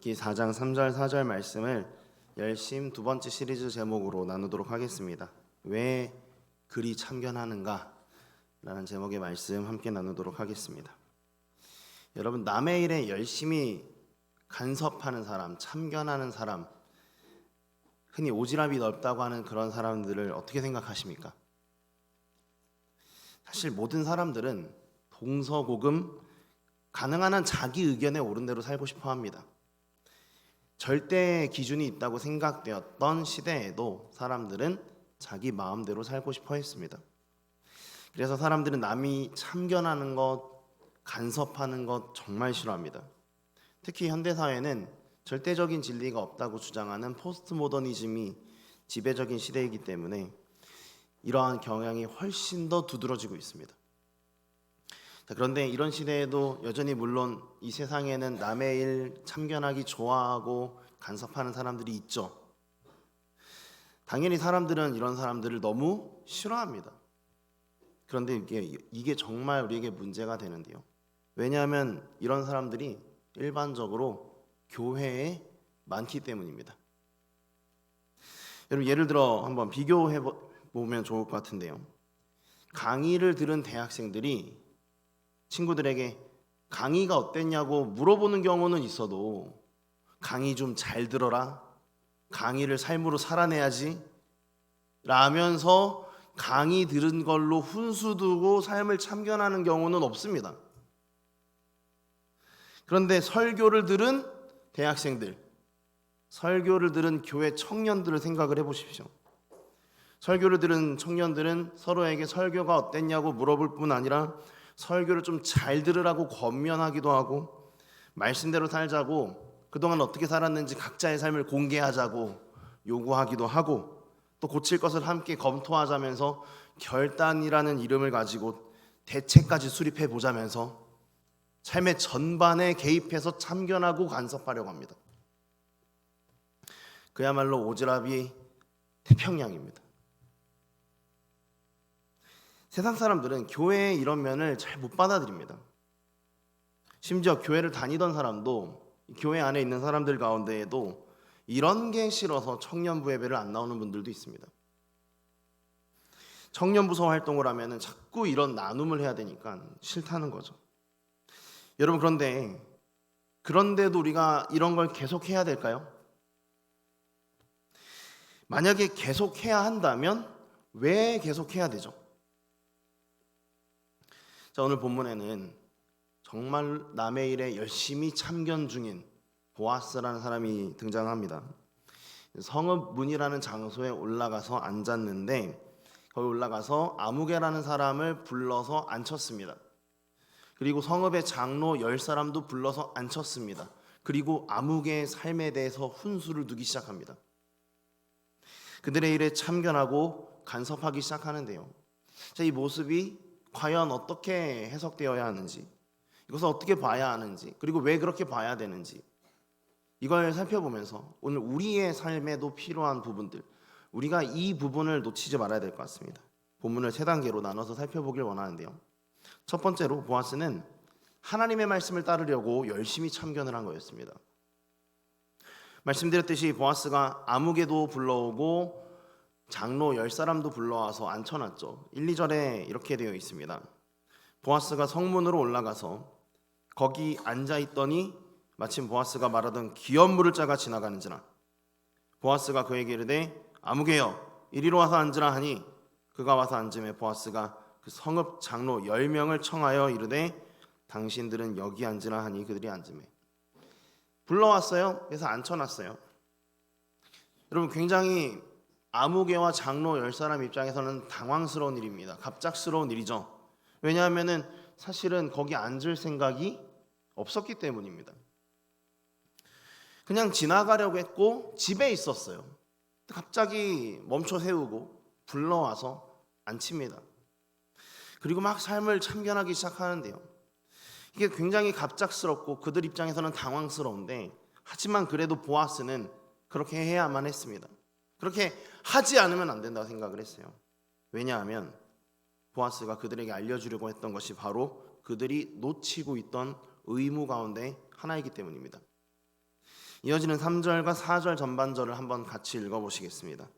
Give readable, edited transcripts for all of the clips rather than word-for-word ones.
욥기 4장 3절 4절 말씀을 열심 두 번째 시리즈 제목으로 나누도록 하겠습니다. 왜 그리 참견하는가? 라는 제목의 말씀 함께 나누도록 하겠습니다. 여러분, 남의 일에 열심히 간섭하는 사람, 참견하는 사람, 흔히 오지랖이 넓다고 하는 그런 사람들을 어떻게 생각하십니까? 사실 모든 사람들은 동서고금 가능한 한 자기 의견에 옳은 대로 살고 싶어 합니다. 절대 기준이 있다고 생각되었던 시대에도 사람들은 자기 마음대로 살고 싶어 했습니다. 그래서 사람들은 남이 참견하는 것, 간섭하는 것 정말 싫어합니다. 특히 현대사회는 절대적인 진리가 없다고 주장하는 포스트 모더니즘이 지배적인 시대이기 때문에 이러한 경향이 훨씬 더 두드러지고 있습니다. 그런데 이런 시대에도 여전히 물론 이 세상에는 남의 일 참견하기 좋아하고 간섭하는 사람들이 있죠. 당연히 사람들은 이런 사람들을 너무 싫어합니다. 그런데 이게 정말 우리에게 문제가 되는데요. 왜냐하면 이런 사람들이 일반적으로 교회에 많기 때문입니다. 여러분, 예를 들어 한번 비교해 보면 좋을 것 같은데요. 강의를 들은 대학생들이 친구들에게 강의가 어땠냐고 물어보는 경우는 있어도 강의 좀 잘 들어라, 강의를 삶으로 살아내야지 라면서 강의 들은 걸로 훈수 두고 삶을 참견하는 경우는 없습니다. 그런데 설교를 들은 대학생들, 설교를 들은 교회 청년들을 생각을 해보십시오. 설교를 들은 청년들은 서로에게 설교가 어땠냐고 물어볼 뿐 아니라 설교를 좀 잘 들으라고 권면하기도 하고, 말씀대로 살자고, 그동안 어떻게 살았는지 각자의 삶을 공개하자고 요구하기도 하고, 또 고칠 것을 함께 검토하자면서 결단이라는 이름을 가지고 대책까지 수립해 보자면서 삶의 전반에 개입해서 참견하고 간섭하려고 합니다. 그야말로 오지랖이 태평양입니다. 세상 사람들은 교회의 이런 면을 잘 못 받아들입니다. 심지어 교회를 다니던 사람도, 교회 안에 있는 사람들 가운데에도 이런 게 싫어서 청년부 예배를 안 나오는 분들도 있습니다. 청년부서 활동을 하면 자꾸 이런 나눔을 해야 되니까 싫다는 거죠. 여러분, 그런데도 우리가 이런 걸 계속해야 될까요? 만약에 계속해야 한다면 왜 계속해야 되죠? 자, 오늘 본문에는 정말 남의 일에 열심히 참견 중인 보아스라는 사람이 등장합니다. 성읍 문이라는 장소에 올라가서 앉았는데, 거기 올라가서 아무개라는 사람을 불러서 앉혔습니다. 그리고 성읍의 장로 10사람도 불러서 앉혔습니다. 그리고 아무개의 삶에 대해서 훈수를 두기 시작합니다. 그들의 일에 참견하고 간섭하기 시작하는데요. 자, 이 모습이 과연 어떻게 해석되어야 하는지, 이것을 어떻게 봐야 하는지, 그리고 왜 그렇게 봐야 되는지, 이걸 살펴보면서 오늘 우리의 삶에도 필요한 부분들, 우리가 이 부분을 놓치지 말아야 될 것 같습니다. 본문을 3단계로 나눠서 살펴보길 원하는데요. 첫 번째로 보아스는 하나님의 말씀을 따르려고 열심히 참견을 한 거였습니다. 말씀드렸듯이 보아스가 아무개도 불러오고 장로 10사람도 불러와서 앉혀놨죠. 1, 2절에 이렇게 되어 있습니다. 보아스가 성문으로 올라가서 거기 앉아있더니 마침 보아스가 말하던 기업물을 짜가 지나가는지라. 보아스가 그에게 이르되 아무개여 이리로 와서 앉으라 하니 그가 와서 앉음에 보아스가 그 성읍 장로 10명을 청하여 이르되 당신들은 여기 앉으라 하니 그들이 앉음에. 불러왔어요. 그래서 앉혀놨어요. 여러분, 굉장히 아무개와 장로 10사람 입장에서는 당황스러운 일입니다. 갑작스러운 일이죠. 왜냐하면 사실은 거기 앉을 생각이 없었기 때문입니다. 그냥 지나가려고 했고 집에 있었어요. 갑자기 멈춰 세우고 불러와서 앉힙니다. 그리고 막 삶을 참견하기 시작하는데요. 이게 굉장히 갑작스럽고 그들 입장에서는 당황스러운데, 하지만 그래도 보아스는 그렇게 해야만 했습니다. 그렇게 하지 않으면 안 된다고 생각을 했어요. 왜냐하면 보아스가 그들에게 알려주려고 했던 것이 바로 그들이 놓치고 있던 의무 가운데 하나이기 때문입니다. 이어지는 3절과 4절 전반절을 한번 같이 읽어보시겠습니다.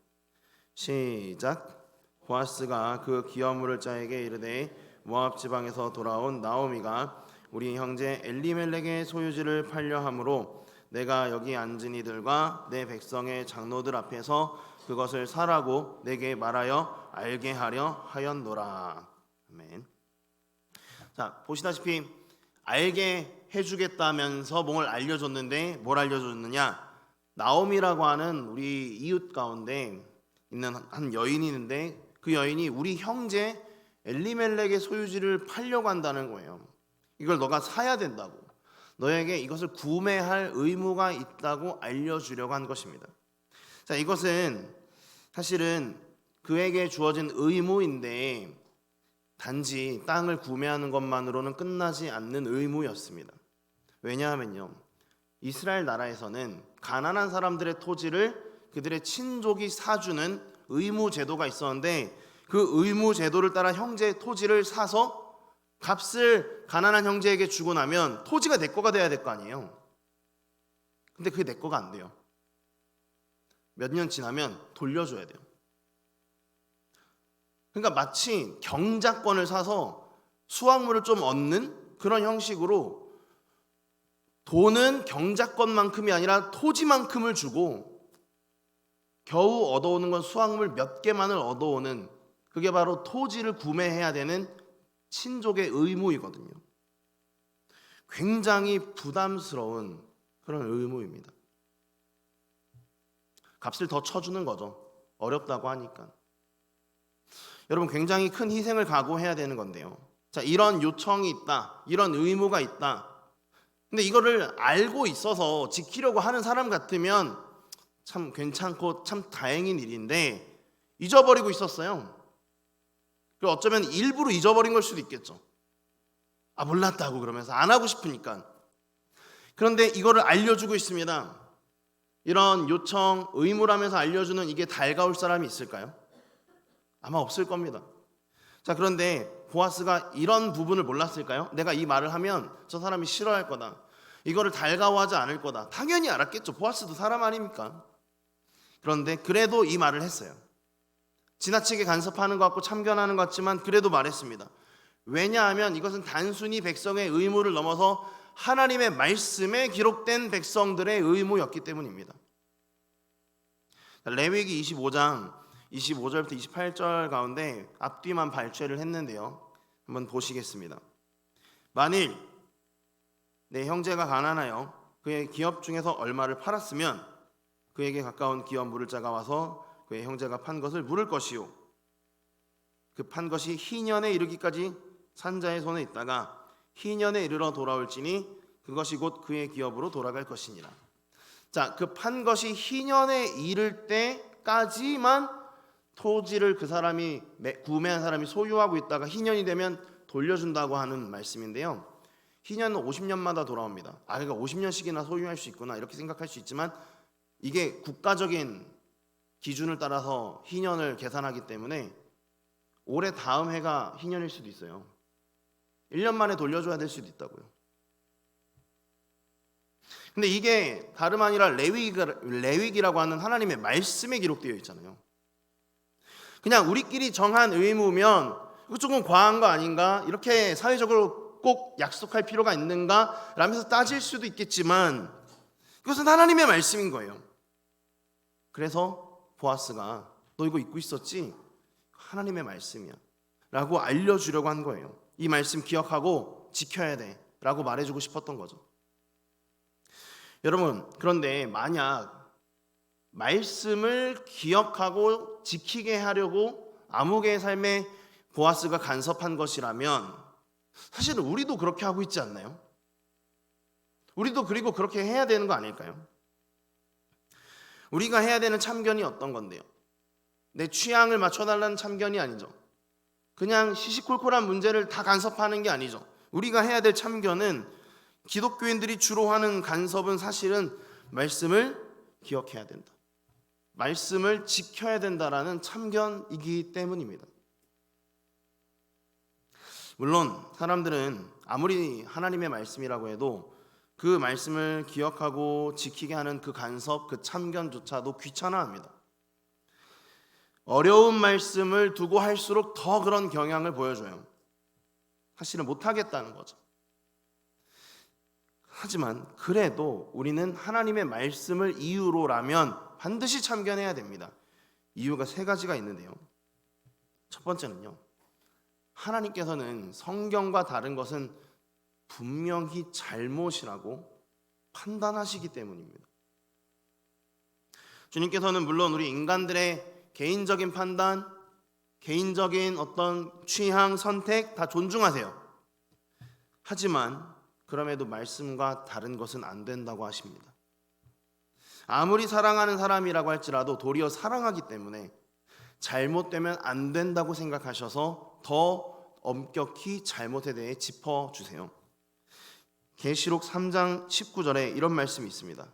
시작. 보아스가 그 기업물을 자에게 이르되 모압 지방에서 돌아온 나오미가 우리 형제 엘리멜렉의 소유지를 팔려 함으로 내가 여기 앉은 이들과 내 백성의 장로들 앞에서 그것을 사라고 내게 말하여 알게 하려 하였노라. 아멘. 자, 보시다시피 알게 해주겠다면서 뭘 알려줬는데 뭘 알려줬느냐? 나오미라고 하는 우리 이웃 가운데 있는 한 여인이 있는데 그 여인이 우리 형제 엘리멜렉의 소유지를 팔려고 한다는 거예요. 이걸 너가 사야 된다고, 너에게 이것을 구매할 의무가 있다고 알려주려고 한 것입니다. 자, 이것은 사실은 그에게 주어진 의무인데 단지 땅을 구매하는 것만으로는 끝나지 않는 의무였습니다. 왜냐하면요, 이스라엘 나라에서는 가난한 사람들의 토지를 그들의 친족이 사주는 의무 제도가 있었는데 그 의무 제도를 따라 형제의 토지를 사서 값을 가난한 형제에게 주고 나면 토지가 내 거가 돼야 될 거 아니에요. 근데 그게 내 거가 안 돼요. 몇 년 지나면 돌려줘야 돼요. 그러니까 마치 경작권을 사서 수확물을 좀 얻는 그런 형식으로 돈은 경작권만큼이 아니라 토지만큼을 주고 겨우 얻어오는 건 수확물 몇 개만을 얻어오는, 그게 바로 토지를 구매해야 되는 친족의 의무이거든요. 굉장히 부담스러운 그런 의무입니다. 값을 더 쳐주는 거죠. 어렵다고 하니까. 여러분, 굉장히 큰 희생을 각오해야 되는 건데요. 자, 이런 요청이 있다, 이런 의무가 있다. 근데 이거를 알고 있어서 지키려고 하는 사람 같으면 참 괜찮고 참 다행인 일인데 잊어버리고 있었어요. 그리고 어쩌면 일부러 잊어버린 걸 수도 있겠죠. 아, 몰랐다고 그러면서 안 하고 싶으니까. 그런데 이거를 알려주고 있습니다. 이런 요청, 의무라면서 알려주는 이게 달가울 사람이 있을까요? 아마 없을 겁니다. 자, 그런데 보아스가 이런 부분을 몰랐을까요? 내가 이 말을 하면 저 사람이 싫어할 거다, 이거를 달가워하지 않을 거다. 당연히 알았겠죠. 보아스도 사람 아닙니까? 그런데 그래도 이 말을 했어요. 지나치게 간섭하는 것 같고 참견하는 것 같지만 그래도 말했습니다. 왜냐하면 이것은 단순히 백성의 의무를 넘어서 하나님의 말씀에 기록된 백성들의 의무였기 때문입니다. 레위기 25장 25절부터 28절 가운데 앞뒤만 발췌를 했는데요, 한번 보시겠습니다. 만일 내 형제가 가난하여 그의 기업 중에서 얼마를 팔았으면 그에게 가까운 기업 물을 자가 와서 그의 형제가 판 것을 물을 것이요, 그 판 것이 희년에 이르기까지 산자의 손에 있다가 희년에 이르러 돌아올지니 그것이 곧 그의 기업으로 돌아갈 것이니라. 자, 그 판 것이 희년에 이를 때까지만 토지를 그 사람이 구매한 사람이 소유하고 있다가 희년이 되면 돌려준다고 하는 말씀인데요, 희년은 50년마다 돌아옵니다. 아, 그러니까 50년씩이나 소유할 수 있구나 이렇게 생각할 수 있지만 이게 국가적인 기준을 따라서 희년을 계산하기 때문에 올해 다음 해가 희년일 수도 있어요. 1년 만에 돌려줘야 될 수도 있다고요. 근데 이게 다름 아니라 레위기라고 하는 하나님의 말씀에 기록되어 있잖아요. 그냥 우리끼리 정한 의무면 이거 조금 과한 거 아닌가, 이렇게 사회적으로 꼭 약속할 필요가 있는가 라면서 따질 수도 있겠지만 이것은 하나님의 말씀인 거예요. 그래서 보아스가 너 이거 잊고 있었지? 하나님의 말씀이야 라고 알려주려고 한 거예요. 이 말씀 기억하고 지켜야 돼 라고 말해주고 싶었던 거죠. 여러분, 그런데 만약 말씀을 기억하고 지키게 하려고 아무개의 삶에 보아스가 간섭한 것이라면 사실은 우리도 그렇게 하고 있지 않나요? 우리도 그리고 그렇게 해야 되는 거 아닐까요? 우리가 해야 되는 참견이 어떤 건데요? 내 취향을 맞춰달라는 참견이 아니죠. 그냥 시시콜콜한 문제를 다 간섭하는 게 아니죠. 우리가 해야 될 참견은, 기독교인들이 주로 하는 간섭은 사실은 말씀을 기억해야 된다, 말씀을 지켜야 된다라는 참견이기 때문입니다. 물론 사람들은 아무리 하나님의 말씀이라고 해도 그 말씀을 기억하고 지키게 하는 그 간섭, 그 참견조차도 귀찮아합니다. 어려운 말씀을 두고 할수록 더 그런 경향을 보여줘요. 사실은 못하겠다는 거죠. 하지만 그래도 우리는 하나님의 말씀을 이유로라면 반드시 참견해야 됩니다. 이유가 3가지가 있는데요. 첫 번째는요, 하나님께서는 성경과 다른 것은 분명히 잘못이라고 판단하시기 때문입니다. 주님께서는 물론 우리 인간들의 개인적인 판단, 개인적인 어떤 취향, 선택 다 존중하세요. 하지만 그럼에도 말씀과 다른 것은 안 된다고 하십니다. 아무리 사랑하는 사람이라고 할지라도 도리어 사랑하기 때문에 잘못되면 안 된다고 생각하셔서 더 엄격히 잘못에 대해 짚어주세요. 계시록 3장 19절에 이런 말씀이 있습니다.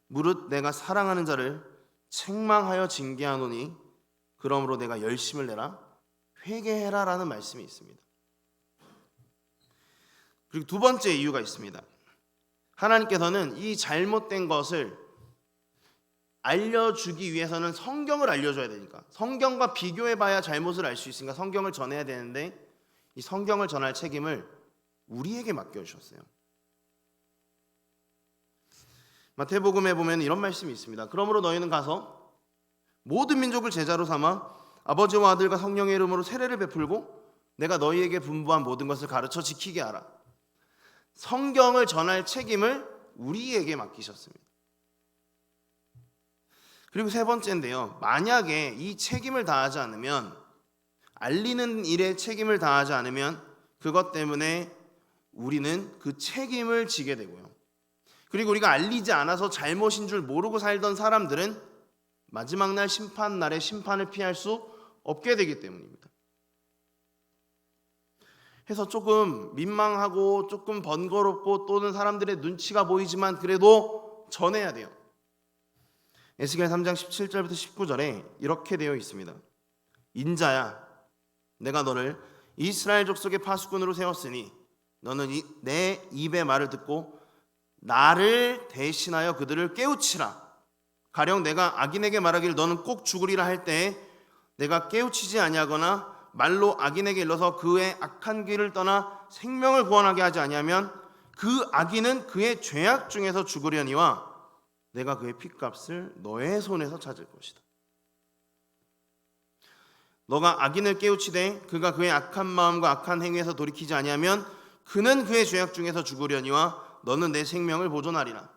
무릇 내가 사랑하는 자를 책망하여 징계하노니 그러므로 내가 열심을 내라 회개해라 라는 말씀이 있습니다. 그리고 2번째 이유가 있습니다. 하나님께서는 이 잘못된 것을 알려주기 위해서는 성경을 알려줘야 되니까, 성경과 비교해봐야 잘못을 알 수 있으니까 성경을 전해야 되는데 이 성경을 전할 책임을 우리에게 맡겨주셨어요. 마태복음에 보면 이런 말씀이 있습니다. 그러므로 너희는 가서 모든 민족을 제자로 삼아 아버지와 아들과 성령의 이름으로 세례를 베풀고 내가 너희에게 분부한 모든 것을 가르쳐 지키게 하라. 성경을 전할 책임을 우리에게 맡기셨습니다. 그리고 3번째인데요. 만약에 이 책임을 다하지 않으면, 알리는 일에 책임을 다하지 않으면 그것 때문에 우리는 그 책임을 지게 되고요. 그리고 우리가 알리지 않아서 잘못인 줄 모르고 살던 사람들은 마지막 날 심판 날에 심판을 피할 수 없게 되기 때문입니다. 해서 조금 민망하고 조금 번거롭고 또는 사람들의 눈치가 보이지만 그래도 전해야 돼요. 에스겔 3장 17절부터 19절에 이렇게 되어 있습니다. 인자야, 내가 너를 이스라엘 족속의 파수꾼으로 세웠으니 너는 내 입의 말을 듣고 나를 대신하여 그들을 깨우치라. 가령 내가 악인에게 말하기를 너는 꼭 죽으리라 할 때에 내가 깨우치지 아니하거나 말로 악인에게 일러서 그의 악한 길을 떠나 생명을 구원하게 하지 아니하면 그 악인은 그의 죄악 중에서 죽으려니와 내가 그의 핏값을 너의 손에서 찾을 것이다. 너가 악인을 깨우치되 그가 그의 악한 마음과 악한 행위에서 돌이키지 아니하면 그는 그의 죄악 중에서 죽으려니와 너는 내 생명을 보존하리라.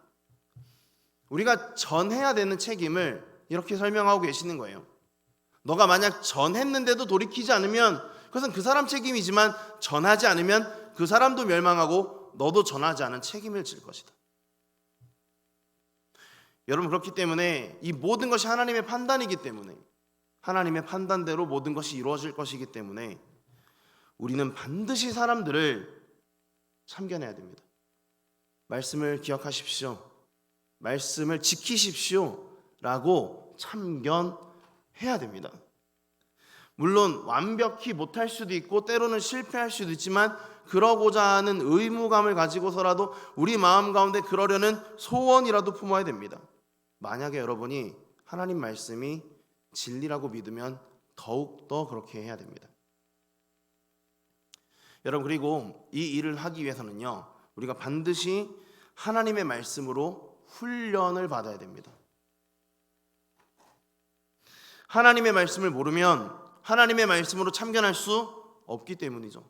우리가 전해야 되는 책임을 이렇게 설명하고 계시는 거예요. 너가 만약 전했는데도 돌이키지 않으면 그것은 그 사람 책임이지만 전하지 않으면 그 사람도 멸망하고 너도 전하지 않은 책임을 질 것이다. 여러분, 그렇기 때문에 이 모든 것이 하나님의 판단이기 때문에, 하나님의 판단대로 모든 것이 이루어질 것이기 때문에 우리는 반드시 사람들을 참견해야 됩니다. 말씀을 기억하십시오, 말씀을 지키십시오 라고 참견해야 됩니다. 물론 완벽히 못할 수도 있고 때로는 실패할 수도 있지만 그러고자 하는 의무감을 가지고서라도 우리 마음 가운데 그러려는 소원이라도 품어야 됩니다. 만약에 여러분이 하나님 말씀이 진리라고 믿으면 더욱더 그렇게 해야 됩니다. 여러분, 그리고 이 일을 하기 위해서는요, 우리가 반드시 하나님의 말씀으로 훈련을 받아야 됩니다. 하나님의 말씀을 모르면 하나님의 말씀으로 참견할 수 없기 때문이죠.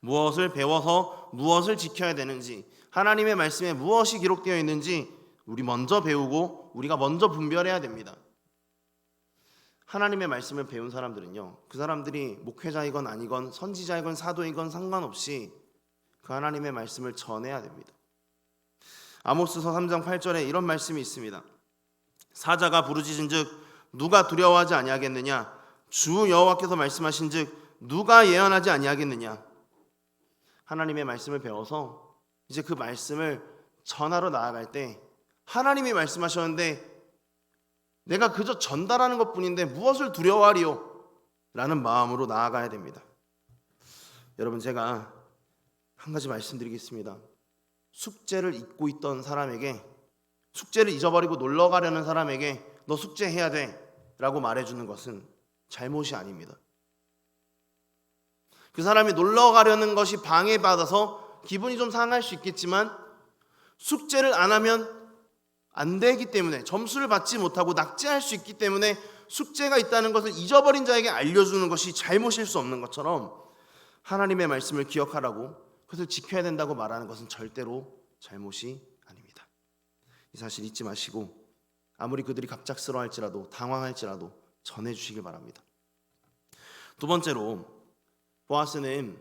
무엇을 배워서 무엇을 지켜야 되는지, 하나님의 말씀에 무엇이 기록되어 있는지 우리 먼저 배우고 우리가 먼저 분별해야 됩니다. 하나님의 말씀을 배운 사람들은요, 그 사람들이 목회자이건 아니건 선지자이건 사도이건 상관없이 그 하나님의 말씀을 전해야 됩니다. 아모스서 3장 8절에 이런 말씀이 있습니다. 사자가 부르짖은즉 누가 두려워하지 아니하겠느냐? 주 여호와께서 말씀하신즉 누가 예언하지 아니하겠느냐? 하나님의 말씀을 배워서 이제 그 말씀을 전하러 나아갈 때 하나님이 말씀하셨는데 내가 그저 전달하는 것뿐인데 무엇을 두려워하리요? 라는 마음으로 나아가야 됩니다. 여러분, 제가 한 가지 말씀드리겠습니다. 숙제를 잊고 있던 사람에게, 숙제를 잊어버리고 놀러 가려는 사람에게 너 숙제해야 돼 라고 말해주는 것은 잘못이 아닙니다. 그 사람이 놀러 가려는 것이 방해받아서 기분이 좀 상할 수 있겠지만 숙제를 안 하면 안 되기 때문에, 점수를 받지 못하고 낙제할 수 있기 때문에 숙제가 있다는 것을 잊어버린 자에게 알려주는 것이 잘못일 수 없는 것처럼 하나님의 말씀을 기억하라고, 그것을 지켜야 된다고 말하는 것은 절대로 잘못이 아닙니다. 이 사실 잊지 마시고 아무리 그들이 갑작스러워할지라도 당황할지라도 전해주시길 바랍니다. 두 번째로, 보아스는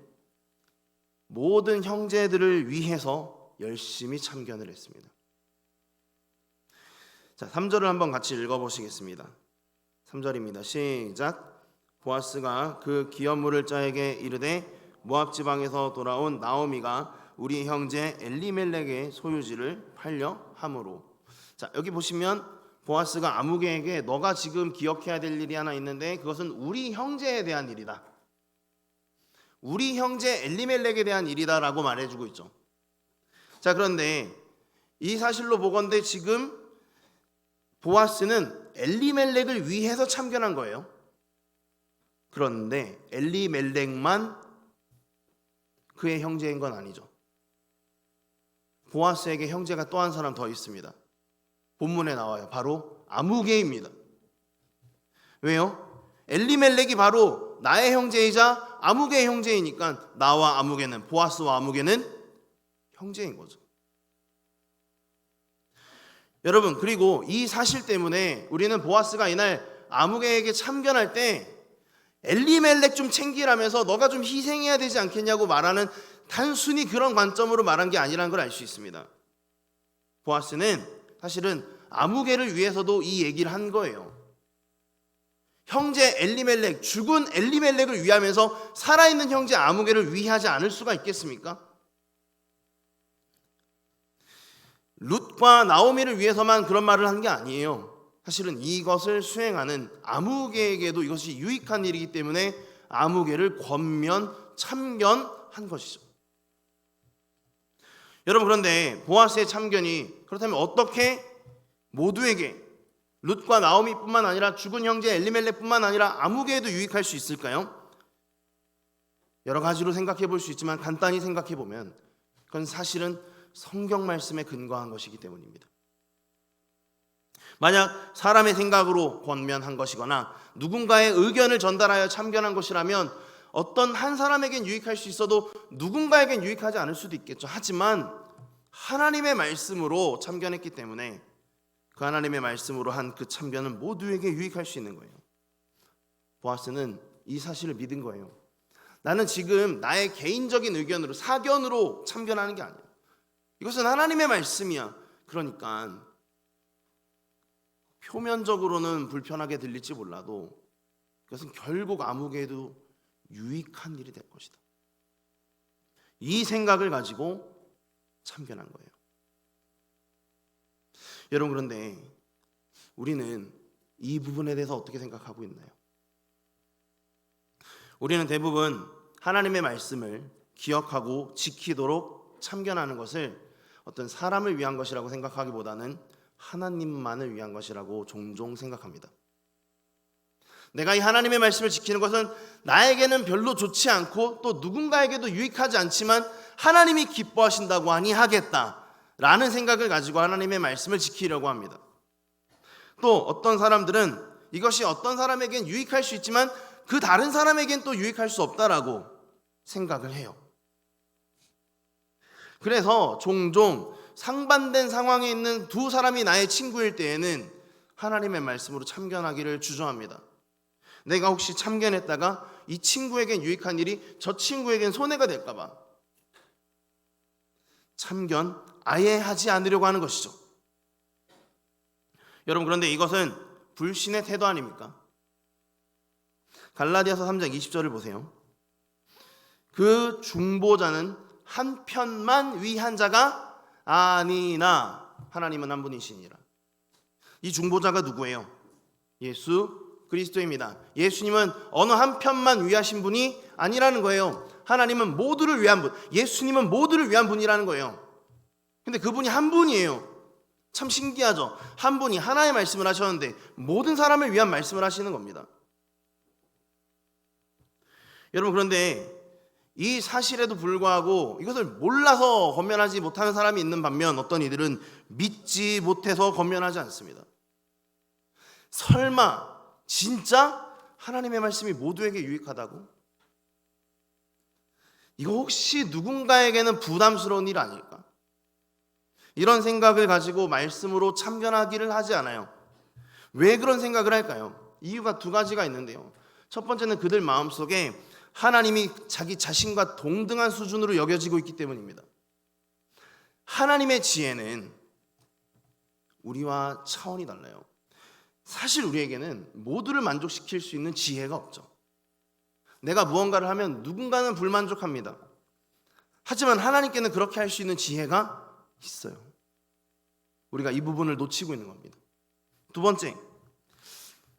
모든 형제들을 위해서 열심히 참견을 했습니다. 자, 3절을 한번 같이 읽어보시겠습니다. 3절입니다. 시작. 보아스가 그 기업물을 자에게 이르되 모압 지방에서 돌아온 나오미가 우리 형제 엘리멜렉의 소유지를 팔려 함으로. 자, 여기 보시면 보아스가 아무개에게 너가 지금 기억해야 될 일이 하나 있는데 그것은 우리 형제에 대한 일이다, 우리 형제 엘리멜렉에 대한 일이다라고 말해주고 있죠. 자, 그런데 이 사실로 보건대 지금 보아스는 엘리멜렉을 위해서 참견한 거예요. 그런데 엘리멜렉만 그의 형제인 건 아니죠. 보아스에게 형제가 또 한 사람 더 있습니다. 본문에 나와요. 바로 아무개입니다. 왜요? 엘리멜렉이 바로 나의 형제이자 아무개의 형제이니까 나와 아무개는, 보아스와 아무개는 형제인 거죠. 여러분, 그리고 이 사실 때문에 우리는 보아스가 이날 아무개에게 참견할 때 엘리멜렉 좀 챙기라면서 너가 좀 희생해야 되지 않겠냐고 말하는, 단순히 그런 관점으로 말한 게 아니라는 걸 알 수 있습니다. 보아스는 사실은 아무개를 위해서도 이 얘기를 한 거예요. 형제 엘리멜렉, 죽은 엘리멜렉을 위하면서 살아있는 형제 아무개를 위하지 않을 수가 있겠습니까? 룻과 나오미를 위해서만 그런 말을 한 게 아니에요. 사실은 이것을 수행하는 아무개에게도 이것이 유익한 일이기 때문에 아무개를 권면, 참견한 것이죠. 여러분, 그런데 보아스의 참견이 그렇다면 어떻게 모두에게, 룻과 나오미뿐만 아니라 죽은 형제 엘리멜렉뿐만 아니라 아무개에도 유익할 수 있을까요? 여러 가지로 생각해 볼 수 있지만 간단히 생각해 보면 그건 사실은 성경 말씀에 근거한 것이기 때문입니다. 만약 사람의 생각으로 권면한 것이거나 누군가의 의견을 전달하여 참견한 것이라면 어떤 한 사람에겐 유익할 수 있어도 누군가에겐 유익하지 않을 수도 있겠죠. 하지만 하나님의 말씀으로 참견했기 때문에 그 하나님의 말씀으로 한 그 참견은 모두에게 유익할 수 있는 거예요. 보아스는 이 사실을 믿은 거예요. 나는 지금 나의 개인적인 의견으로, 사견으로 참견하는 게 아니에요. 이것은 하나님의 말씀이야. 그러니까 표면적으로는 불편하게 들릴지 몰라도 그것은 결국 아무개에도 유익한 일이 될 것이다. 이 생각을 가지고 참견한 거예요. 여러분, 그런데 우리는 이 부분에 대해서 어떻게 생각하고 있나요? 우리는 대부분 하나님의 말씀을 기억하고 지키도록 참견하는 것을 어떤 사람을 위한 것이라고 생각하기보다는 하나님만을 위한 것이라고 종종 생각합니다. 내가 이 하나님의 말씀을 지키는 것은 나에게는 별로 좋지 않고 또 누군가에게도 유익하지 않지만 하나님이 기뻐하신다고 하니 하겠다라는 생각을 가지고 하나님의 말씀을 지키려고 합니다. 또 어떤 사람들은 이것이 어떤 사람에겐 유익할 수 있지만 그 다른 사람에겐 또 유익할 수 없다라고 생각을 해요. 그래서 종종 상반된 상황에 있는 두 사람이 나의 친구일 때에는 하나님의 말씀으로 참견하기를 주저합니다. 내가 혹시 참견했다가 이 친구에겐 유익한 일이 저 친구에겐 손해가 될까 봐 참견 아예 하지 않으려고 하는 것이죠. 여러분, 그런데 이것은 불신의 태도 아닙니까? 갈라디아서 3장 20절을 보세요. 그 중보자는 한편만 위한 자가 아니나 하나님은 한 분이시니라. 이 중보자가 누구예요? 예수 그리스도입니다. 예수님은 어느 한편만 위하신 분이 아니라는 거예요. 하나님은 모두를 위한 분, 예수님은 모두를 위한 분이라는 거예요. 근데 그분이 한 분이에요. 참 신기하죠. 한 분이 하나의 말씀을 하셨는데 모든 사람을 위한 말씀을 하시는 겁니다. 여러분, 그런데 이 사실에도 불구하고 이것을 몰라서 권면하지 못하는 사람이 있는 반면 어떤 이들은 믿지 못해서 권면하지 않습니다. 설마 진짜 하나님의 말씀이 모두에게 유익하다고? 이거 혹시 누군가에게는 부담스러운 일 아닐까? 이런 생각을 가지고 말씀으로 참견하기를 하지 않아요. 왜 그런 생각을 할까요? 이유가 두 가지가 있는데요. 첫 번째는 그들 마음속에 하나님이 자기 자신과 동등한 수준으로 여겨지고 있기 때문입니다. 하나님의 지혜는 우리와 차원이 달라요. 사실 우리에게는 모두를 만족시킬 수 있는 지혜가 없죠. 내가 무언가를 하면 누군가는 불만족합니다. 하지만 하나님께는 그렇게 할 수 있는 지혜가 있어요. 우리가 이 부분을 놓치고 있는 겁니다. 두 번째,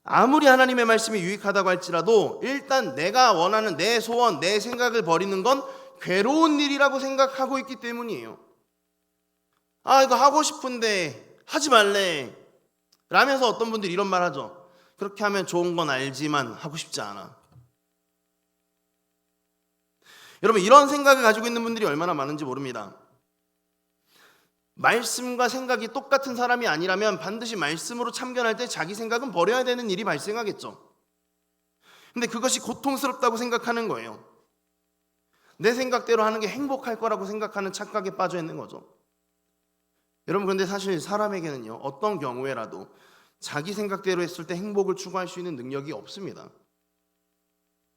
아무리 하나님의 말씀이 유익하다고 할지라도 일단 내가 원하는 내 소원, 내 생각을 버리는 건 괴로운 일이라고 생각하고 있기 때문이에요. 이거 하고 싶은데 하지 말래 라면서 어떤 분들이 이런 말 하죠. 그렇게 하면 좋은 건 알지만 하고 싶지 않아. 여러분, 이런 생각을 가지고 있는 분들이 얼마나 많은지 모릅니다. 말씀과 생각이 똑같은 사람이 아니라면 반드시 말씀으로 참견할 때 자기 생각은 버려야 되는 일이 발생하겠죠. 근데 그것이 고통스럽다고 생각하는 거예요. 내 생각대로 하는 게 행복할 거라고 생각하는 착각에 빠져 있는 거죠. 여러분, 그런데 사실 사람에게는요, 어떤 경우에라도 자기 생각대로 했을 때 행복을 추구할 수 있는 능력이 없습니다.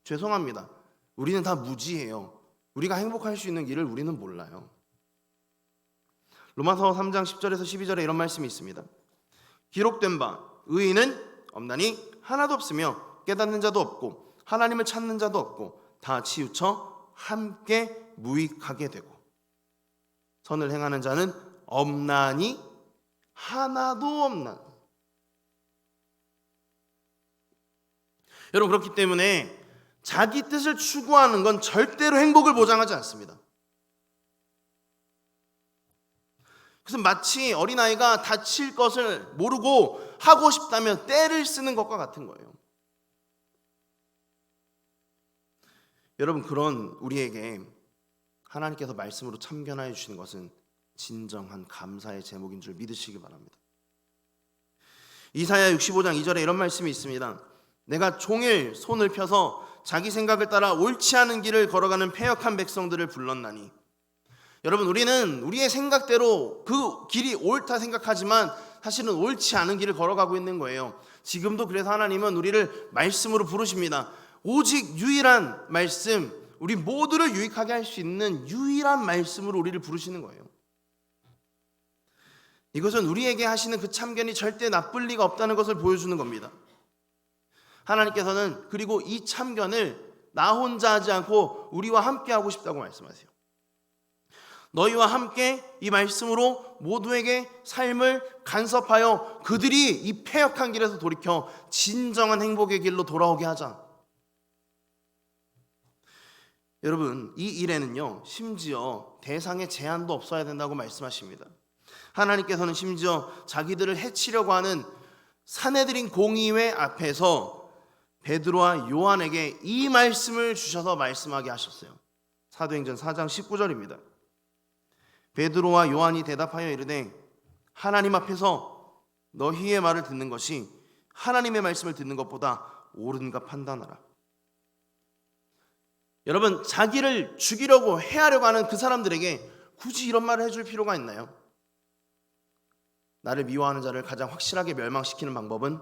죄송합니다. 우리는 다 무지해요. 우리가 행복할 수 있는 길을 우리는 몰라요. 로마서 3장 10절에서 12절에 이런 말씀이 있습니다. 기록된 바 의인은 없나니 하나도 없으며 깨닫는 자도 없고 하나님을 찾는 자도 없고 다 치우쳐 함께 무익하게 되고 선을 행하는 자는 없나니 하나도 없나니. 여러분, 그렇기 때문에 자기 뜻을 추구하는 건 절대로 행복을 보장하지 않습니다. 그래서 마치 어린아이가 다칠 것을 모르고 하고 싶다면 떼를 쓰는 것과 같은 거예요. 여러분, 그런 우리에게 하나님께서 말씀으로 참견하여 주시는 것은 진정한 감사의 제목인 줄 믿으시기 바랍니다. 이사야 65장 2절에 이런 말씀이 있습니다. 내가 종일 손을 펴서 자기 생각을 따라 옳지 않은 길을 걸어가는 패역한 백성들을 불렀나니. 여러분, 우리는 우리의 생각대로 그 길이 옳다 생각하지만 사실은 옳지 않은 길을 걸어가고 있는 거예요. 지금도 그래서 하나님은 우리를 말씀으로 부르십니다. 오직 유일한 말씀, 우리 모두를 유익하게 할 수 있는 유일한 말씀으로 우리를 부르시는 거예요. 이것은 우리에게 하시는 그 참견이 절대 나쁠 리가 없다는 것을 보여주는 겁니다. 하나님께서는 그리고 이 참견을 나 혼자 하지 않고 우리와 함께 하고 싶다고 말씀하세요. 너희와 함께 이 말씀으로 모두에게 삶을 간섭하여 그들이 이 패역한 길에서 돌이켜 진정한 행복의 길로 돌아오게 하자. 여러분, 이 일에는요, 심지어 대상의 제한도 없어야 된다고 말씀하십니다. 하나님께서는 심지어 자기들을 해치려고 하는 사내들인 공의회 앞에서 베드로와 요한에게 이 말씀을 주셔서 말씀하게 하셨어요. 사도행전 4장 19절입니다. 베드로와 요한이 대답하여 이르되 하나님 앞에서 너희의 말을 듣는 것이 하나님의 말씀을 듣는 것보다 옳은가 판단하라. 여러분, 자기를 죽이려고 해하려고 하는 그 사람들에게 굳이 이런 말을 해줄 필요가 있나요? 나를 미워하는 자를 가장 확실하게 멸망시키는 방법은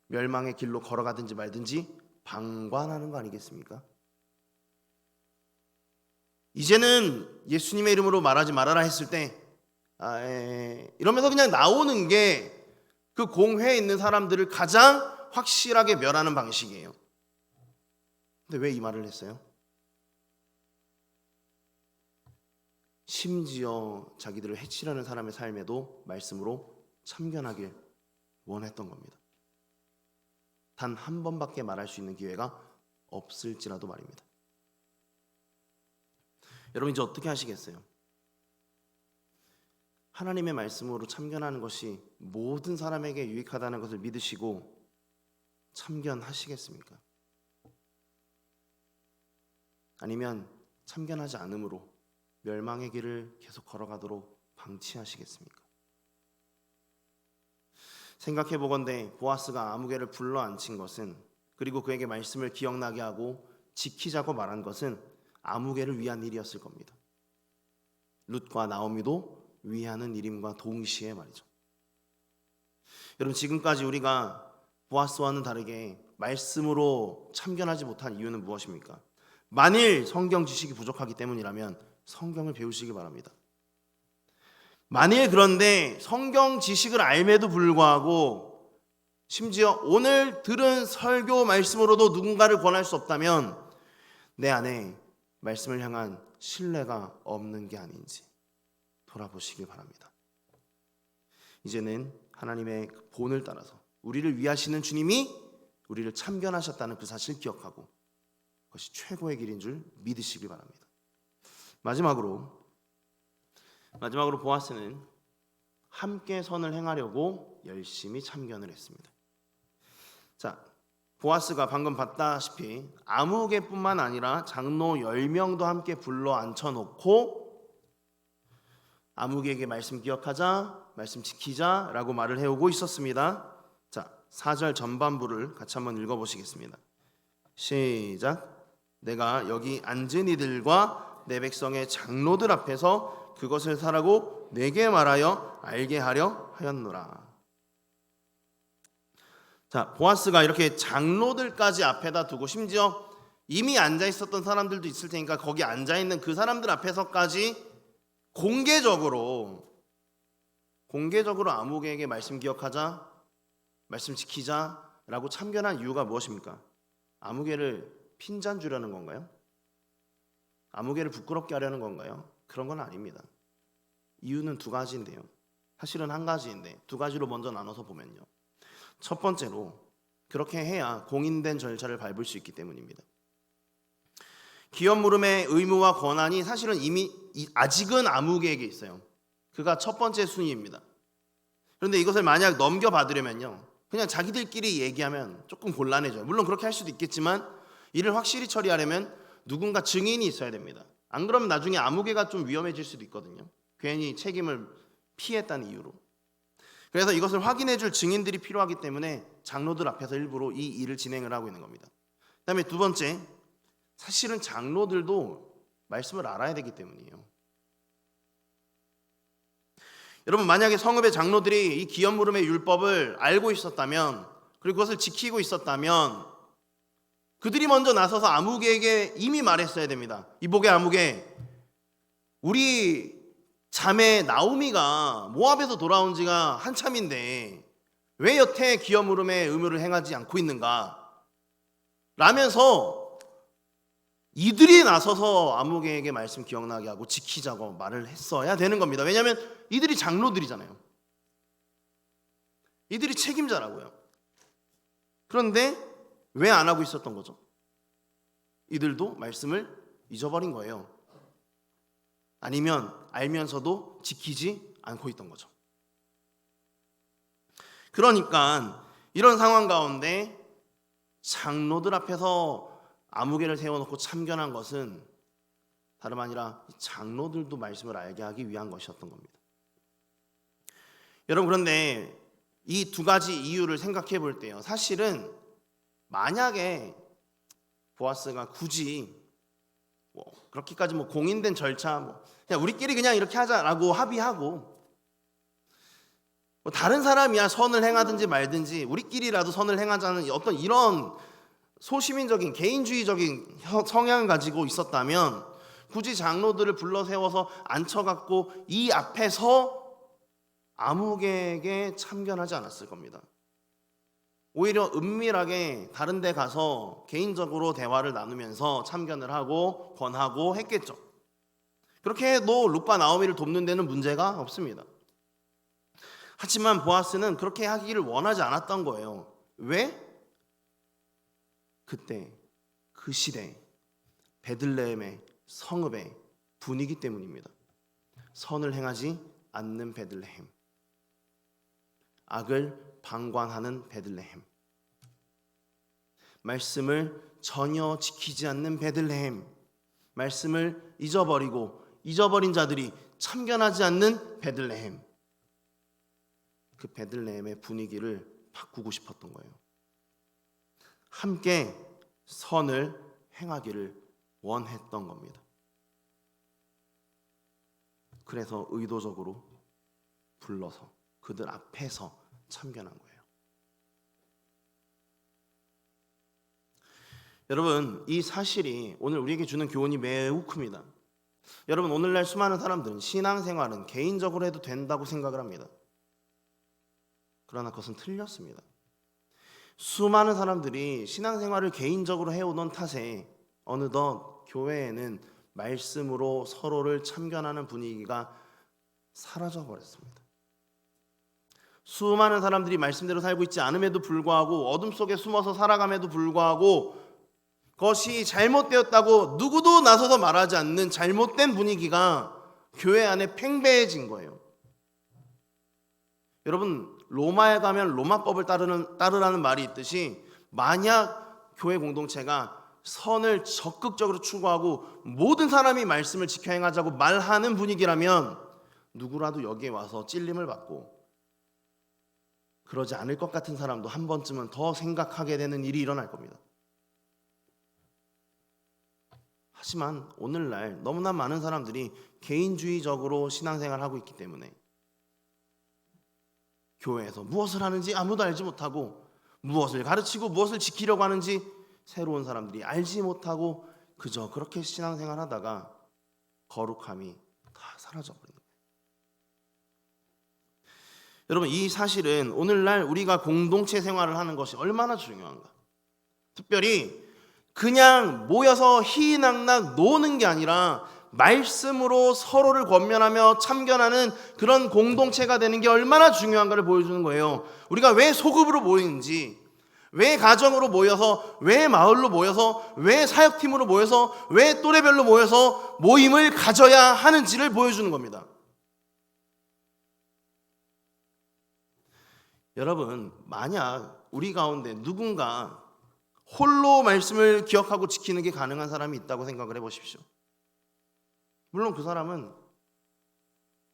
멸망의 길로 걸어가든지 말든지 방관하는 거 아니겠습니까? 이제는 예수님의 이름으로 말하지 말아라 했을 때 이러면서 그냥 나오는 게 그 공회에 있는 사람들을 가장 확실하게 멸하는 방식이에요. 근데 왜 이 말을 했어요? 심지어 자기들을 해치려는 사람의 삶에도 말씀으로 참견하길 원했던 겁니다. 단 한 번밖에 말할 수 있는 기회가 없을지라도 말입니다. 여러분 이제 어떻게 하시겠어요? 하나님의 말씀으로 참견하는 것이 모든 사람에게 유익하다는 것을 믿으시고 참견하시겠습니까? 아니면 참견하지 않음으로 멸망의 길을 계속 걸어가도록 방치하시겠습니까? 생각해 보건대 보아스가 아무개를 불러 앉힌 것은, 그리고 그에게 말씀을 기억나게 하고 지키자고 말한 것은 아무개를 위한 일이었을 겁니다. 룻과 나오미도 위하는 일임과 동시에 말이죠. 여러분, 지금까지 우리가 보아스와는 다르게 말씀으로 참견하지 못한 이유는 무엇입니까? 만일 성경 지식이 부족하기 때문이라면 성경을 배우시기 바랍니다. 만일 그런데 성경 지식을 알매도 불구하고 심지어 오늘 들은 설교 말씀으로도 누군가를 권할 수 없다면 내 안에 말씀을 향한 신뢰가 없는 게 아닌지 돌아보시길 바랍니다. 이제는 하나님의 본을 따라서 우리를 위하시는 주님이 우리를 참견하셨다는 그 사실을 기억하고 그것이 최고의 길인 줄 믿으시길 바랍니다. 마지막으로 보아스는 함께 선을 행하려고 열심히 참견을 했습니다. 자, 보아스가 방금 봤다시피 아무개뿐만 아니라 장로 10명도 함께 불러 앉혀놓고 아무개에게 말씀 기억하자, 말씀 지키자라고 말을 해오고 있었습니다. 자, 4절 전반부를 같이 한번 읽어보시겠습니다. 시작. 내가 여기 앉은 이들과 내 백성의 장로들 앞에서 그것을 사라고 내게 말하여 알게 하려 하였노라. 자, 보아스가 이렇게 장로들까지 앞에다 두고 심지어 이미 앉아 있었던 사람들도 있을 테니까 거기 앉아 있는 그 사람들 앞에서까지 공개적으로 아무개에게 말씀 기억하자, 말씀 지키자라고 참견한 이유가 무엇입니까? 아무개를 핀잔 주려는 건가요? 아무개를 부끄럽게 하려는 건가요? 그런 건 아닙니다. 이유는 두 가지인데요. 사실은 한 가지인데 두 가지로 먼저 나눠서 보면요. 첫 번째로 그렇게 해야 공인된 절차를 밟을 수 있기 때문입니다. 기업 물음의 의무와 권한이 사실은 아직은 아무개에게 있어요. 그가 첫 번째 순위입니다. 그런데 이것을 만약 넘겨받으려면요, 그냥 자기들끼리 얘기하면 조금 곤란해져요. 물론 그렇게 할 수도 있겠지만 이를 확실히 처리하려면 누군가 증인이 있어야 됩니다. 안 그러면 나중에 아무개가 좀 위험해질 수도 있거든요. 괜히 책임을 피했다는 이유로. 그래서 이것을 확인해 줄 증인들이 필요하기 때문에 장로들 앞에서 일부러 이 일을 진행을 하고 있는 겁니다. 그 다음에 두 번째, 사실은 장로들도 말씀을 알아야 되기 때문이에요. 여러분, 만약에 성읍의 장로들이 이 기업 물음의 율법을 알고 있었다면, 그리고 그것을 지키고 있었다면 그들이 먼저 나서서 아무개에게 이미 말했어야 됩니다. 이복의 아무개, 우리 자매 나오미가 모압에서 돌아온 지가 한참인데 왜 여태 기업 물음의 의무를 행하지 않고 있는가? 라면서 이들이 나서서 아무개에게 말씀 기억나게 하고 지키자고 말을 했어야 되는 겁니다. 왜냐하면 이들이 장로들이잖아요. 이들이 책임자라고요. 그런데 왜 안 하고 있었던 거죠? 이들도 말씀을 잊어버린 거예요. 아니면 알면서도 지키지 않고 있던 거죠. 그러니까 이런 상황 가운데 장로들 앞에서 아무개를 세워놓고 참견한 것은 다름 아니라 장로들도 말씀을 알게 하기 위한 것이었던 겁니다. 여러분, 그런데 이 두 가지 이유를 생각해 볼 때요, 사실은 만약에 보아스가 굳이 그렇게까지 공인된 절차 그냥 우리끼리 그냥 이렇게 하자라고 합의하고 다른 사람이야 선을 행하든지 말든지 우리끼리라도 선을 행하자는 어떤 이런 소시민적인 개인주의적인 성향을 가지고 있었다면 굳이 장로들을 불러 세워서 앉혀갖고 이 앞에서 아무개에게 참견하지 않았을 겁니다. 오히려 은밀하게 다른 데 가서 개인적으로 대화를 나누면서 참견을 하고 권하고 했겠죠. 그렇게 해도 룻과 나오미를 돕는 데는 문제가 없습니다. 하지만 보아스는 그렇게 하기를 원하지 않았던 거예요. 왜? 그때 그 시대 베들레헴의 성읍에 분위기 때문입니다. 선을 행하지 않는 베들레헴, 악을 방관하는 베들레헴, 말씀을 전혀 지키지 않는 베들레헴, 말씀을 잊어버린 자들이 참견하지 않는 베들레헴, 그 베들레헴의 분위기를 바꾸고 싶었던 거예요. 함께 선을 행하기를 원했던 겁니다. 그래서 의도적으로 불러서 그들 앞에서 참견한 거예요. 여러분, 이 사실이 오늘 우리에게 주는 교훈이 매우 큽니다. 여러분, 오늘날 수많은 사람들은 신앙생활은 개인적으로 해도 된다고 생각을 합니다. 그러나 그것은 틀렸습니다. 수많은 사람들이 신앙생활을 개인적으로 해오던 탓에 어느덧 교회에는 말씀으로 서로를 참견하는 분위기가 사라져 버렸습니다. 수많은 사람들이 말씀대로 살고 있지 않음에도 불구하고, 어둠 속에 숨어서 살아감에도 불구하고, 그것이 잘못되었다고 누구도 나서서 말하지 않는 잘못된 분위기가 교회 안에 팽배해진 거예요. 여러분, 로마에 가면 로마법을 따르라는 말이 있듯이, 만약 교회 공동체가 선을 적극적으로 추구하고 모든 사람이 말씀을 지켜 행하자고 말하는 분위기라면 누구라도 여기에 와서 찔림을 받고, 그러지 않을 것 같은 사람도 한 번쯤은 더 생각하게 되는 일이 일어날 겁니다. 하지만 오늘날 너무나 많은 사람들이 개인주의적으로 신앙생활을 하고 있기 때문에 교회에서 무엇을 하는지 아무도 알지 못하고, 무엇을 가르치고 무엇을 지키려고 하는지 새로운 사람들이 알지 못하고 그저 그렇게 신앙생활 하다가 거룩함이 다 사라져버린 거예요. 여러분, 이 사실은 오늘날 우리가 공동체 생활을 하는 것이 얼마나 중요한가. 특별히 그냥 모여서 희희낙낙 노는 게 아니라 말씀으로 서로를 권면하며 참견하는 그런 공동체가 되는 게 얼마나 중요한가를 보여주는 거예요. 우리가 왜 소급으로 모이는지, 왜 가정으로 모여서, 왜 마을로 모여서, 왜 사역팀으로 모여서, 왜 또래별로 모여서 모임을 가져야 하는지를 보여주는 겁니다. 여러분, 만약 우리 가운데 누군가 홀로 말씀을 기억하고 지키는 게 가능한 사람이 있다고 생각을 해보십시오. 물론 그 사람은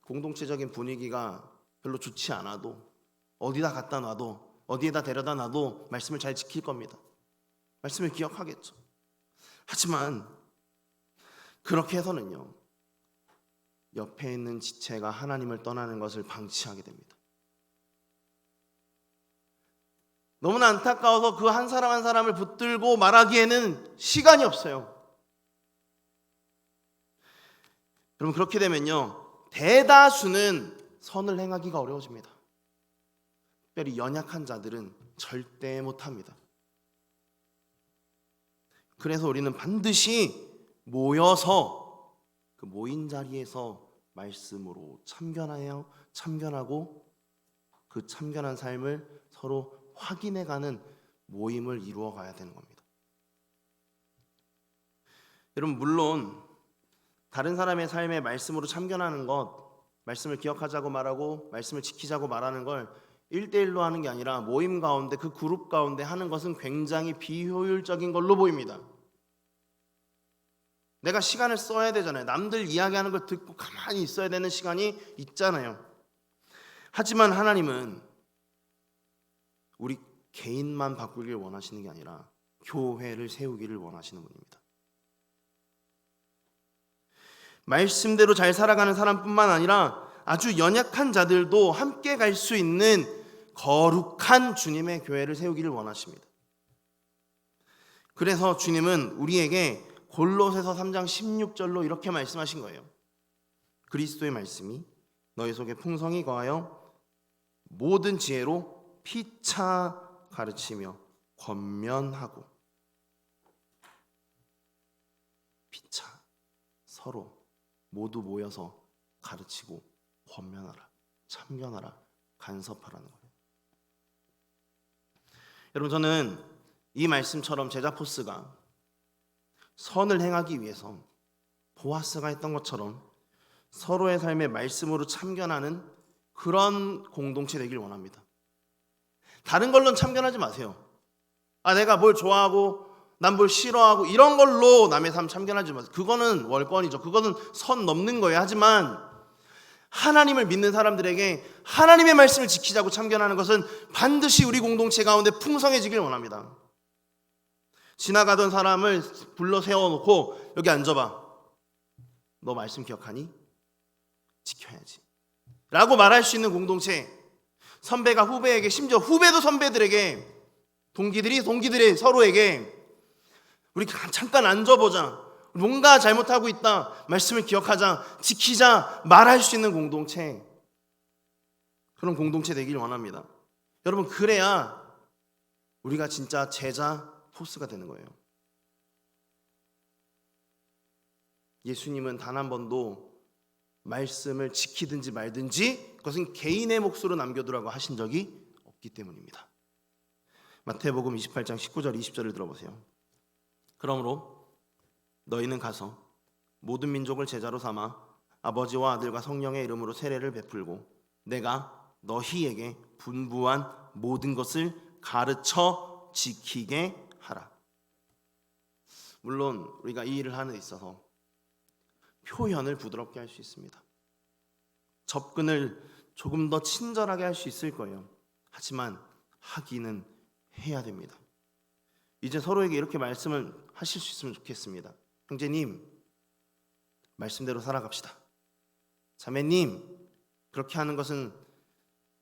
공동체적인 분위기가 별로 좋지 않아도, 어디다 갖다 놔도, 어디에다 데려다 놔도 말씀을 잘 지킬 겁니다. 말씀을 기억하겠죠. 하지만 그렇게 해서는요, 옆에 있는 지체가 하나님을 떠나는 것을 방치하게 됩니다. 너무나 안타까워서 그 한 사람 한 사람을 붙들고 말하기에는 시간이 없어요. 여러분, 그렇게 되면요, 대다수는 선을 행하기가 어려워집니다. 특별히 연약한 자들은 절대 못합니다. 그래서 우리는 반드시 모여서 그 모인 자리에서 말씀으로 참견하고 그 참견한 삶을 서로 확인해가는 모임을 이루어 가야 되는 겁니다. 여러분, 물론 다른 사람의 삶에 말씀으로 참견하는 것, 말씀을 기억하자고 말하고 말씀을 지키자고 말하는 걸 1대1로 하는 게 아니라 모임 가운데, 그 그룹 가운데 하는 것은 굉장히 비효율적인 걸로 보입니다. 내가 시간을 써야 되잖아요. 남들 이야기하는 걸 듣고 가만히 있어야 되는 시간이 있잖아요. 하지만 하나님은 우리 개인만 바꾸길 원하시는 게 아니라 교회를 세우기를 원하시는 분입니다. 말씀대로 잘 살아가는 사람뿐만 아니라 아주 연약한 자들도 함께 갈 수 있는 거룩한 주님의 교회를 세우기를 원하십니다. 그래서 주님은 우리에게 골로새서 3장 16절로 이렇게 말씀하신 거예요. 그리스도의 말씀이 너희 속에 풍성히 거하여 모든 지혜로 피차 가르치며 권면하고. 피차, 서로 모두 모여서 가르치고 권면하라, 참견하라, 간섭하라는 거예요. 여러분, 저는 이 말씀처럼 제자포스가 선을 행하기 위해서 보아스가 했던 것처럼 서로의 삶의 말씀으로 참견하는 그런 공동체 되길 원합니다. 다른 걸로는 참견하지 마세요. 내가 뭘 좋아하고 난 뭘 싫어하고 이런 걸로 남의 삶 참견하지 마세요. 그거는 월권이죠. 그거는 선 넘는 거예요. 하지만 하나님을 믿는 사람들에게 하나님의 말씀을 지키자고 참견하는 것은 반드시 우리 공동체 가운데 풍성해지길 원합니다. 지나가던 사람을 불러 세워놓고 여기 앉아봐. 너 말씀 기억하니? 지켜야지 라고 말할 수 있는 공동체, 선배가 후배에게, 심지어 후배도 선배들에게, 동기들이 서로에게 우리 잠깐 앉아보자, 뭔가 잘못하고 있다, 말씀을 기억하자, 지키자 말할 수 있는 공동체, 그런 공동체 되길 원합니다. 여러분, 그래야 우리가 진짜 제자 포스가 되는 거예요. 예수님은 단 한 번도 말씀을 지키든지 말든지 그것은 개인의 몫으로 남겨두라고 하신 적이 없기 때문입니다. 마태복음 28장 19절 20절을 들어보세요. 그러므로 너희는 가서 모든 민족을 제자로 삼아 아버지와 아들과 성령의 이름으로 세례를 베풀고 내가 너희에게 분부한 모든 것을 가르쳐 지키게 하라. 물론 우리가 이 일을 하는 데 있어서 표현을 부드럽게 할 수 있습니다. 접근을 조금 더 친절하게 할 수 있을 거예요. 하지만 하기는 해야 됩니다. 이제 서로에게 이렇게 말씀을 하실 수 있으면 좋겠습니다. 형제님, 말씀대로 살아갑시다. 자매님, 그렇게 하는 것은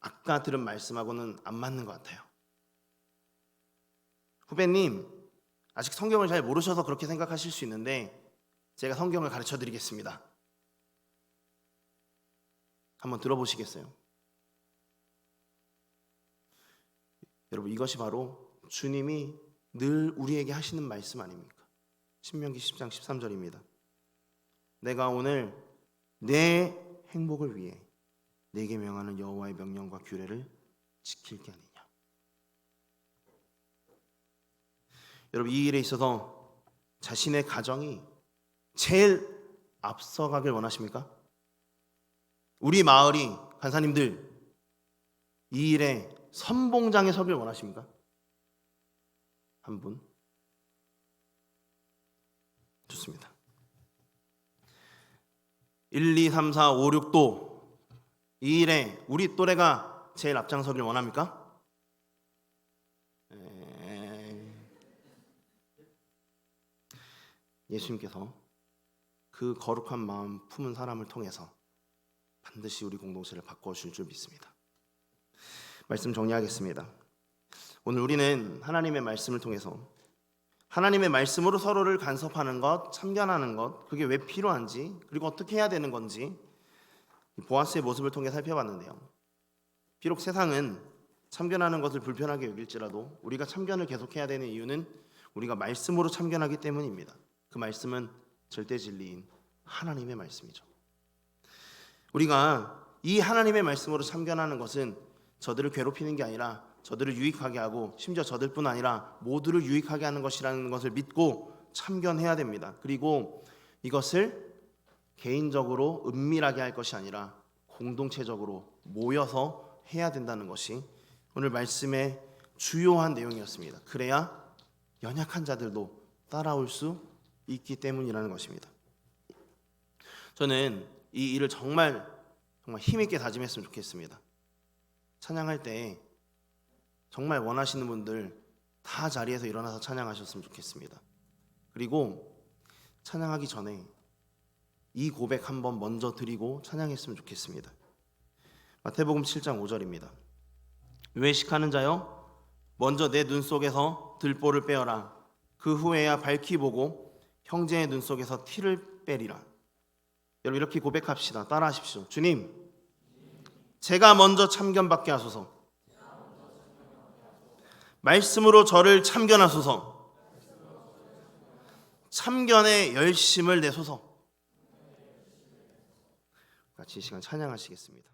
아까 들은 말씀하고는 안 맞는 것 같아요. 후배님, 아직 성경을 잘 모르셔서 그렇게 생각하실 수 있는데 제가 성경을 가르쳐 드리겠습니다. 한번 들어보시겠어요? 여러분, 이것이 바로 주님이 늘 우리에게 하시는 말씀 아닙니까? 신명기 10장 13절입니다. 내가 오늘 내 행복을 위해 내게 명하는 여호와의 명령과 규례를 지킬 게 아니냐. 여러분, 이 일에 있어서 자신의 가정이 제일 앞서가길 원하십니까? 우리 마을이, 간사님들, 이 일에 선봉장에 서길 원하십니까? 한 분? 좋습니다. 1, 2, 3, 4, 5, 6도 이 일에 우리 또래가 제일 앞장서길 원합니까? 예수님께서 그 거룩한 마음 품은 사람을 통해서 반드시 우리 공동체를 바꿔주실 줄 믿습니다. 말씀 정리하겠습니다. 오늘 우리는 하나님의 말씀을 통해서 하나님의 말씀으로 서로를 간섭하는 것, 참견하는 것, 그게 왜 필요한지, 그리고 어떻게 해야 되는 건지 보아스의 모습을 통해 살펴봤는데요. 비록 세상은 참견하는 것을 불편하게 여길지라도 우리가 참견을 계속해야 되는 이유는 우리가 말씀으로 참견하기 때문입니다. 그 말씀은 절대 진리인 하나님의 말씀이죠. 우리가 이 하나님의 말씀으로 참견하는 것은 저들을 괴롭히는 게 아니라 저들을 유익하게 하고 심지어 저들뿐 아니라 모두를 유익하게 하는 것이라는 것을 믿고 참견해야 됩니다. 그리고 이것을 개인적으로 은밀하게 할 것이 아니라 공동체적으로 모여서 해야 된다는 것이 오늘 말씀의 주요한 내용이었습니다. 그래야 연약한 자들도 따라올 수 있기 때문이라는 것입니다. 저는 이 일을 정말 힘있게 다짐했으면 좋겠습니다. 찬양할 때 정말 원하시는 분들 다 자리에서 일어나서 찬양하셨으면 좋겠습니다. 그리고 찬양하기 전에 이 고백 한번 먼저 드리고 찬양했으면 좋겠습니다. 마태복음 7장 5절입니다. 외식하는 자여, 먼저 내 눈 속에서 들보를 빼어라. 그 후에야 밝히 보고 형제의 눈 속에서 티를 빼리라. 여러분, 이렇게 고백합시다. 따라하십시오. 주님, 제가 먼저 참견받게 하소서. 말씀으로 저를 참견하소서. 참견의 열심을 내소서. 같이 이 시간 찬양하시겠습니다.